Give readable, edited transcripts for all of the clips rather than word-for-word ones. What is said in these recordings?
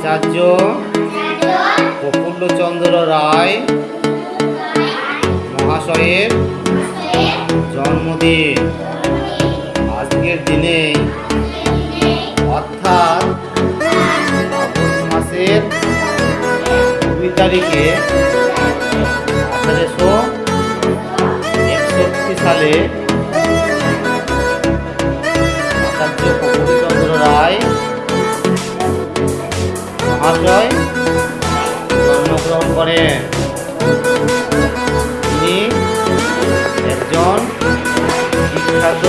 আচার্য প্রফুল্লচন্দ্র রায় মহাশয়ের জন্মদিন। আজকের দিনে অর্থাৎ আগস্ট মাসের 2 তারিখে 1861 সালে আচার্য প্রফুল্লচন্দ্র রায় মহাশয় জন্মগ্রহণ করেন। তিনি একজন বিখ্যাত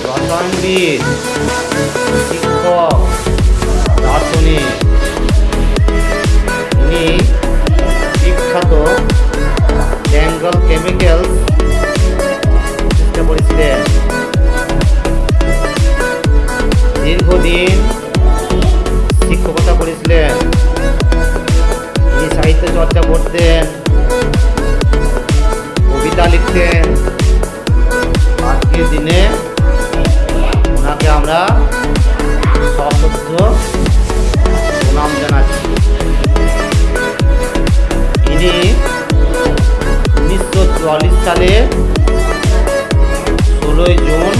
রসায়নবিদ, শিক্ষক, দার্শনিক। তিনি বিখ্যাত ট্যাঙ্গল কেমিক্যালস প্রতিষ্ঠা করেছিলেন। দীর্ঘদিন শিক্ষকতা করেছিলেন। তিনি সাহিত্য চর্চা করতেন, কবিতা লিখতেন। আজকের দিনে ওনাকে আমরা সশ্রদ্ধ প্রণাম জানাচ্ছি। ইনি 1944 সালে 16 জুন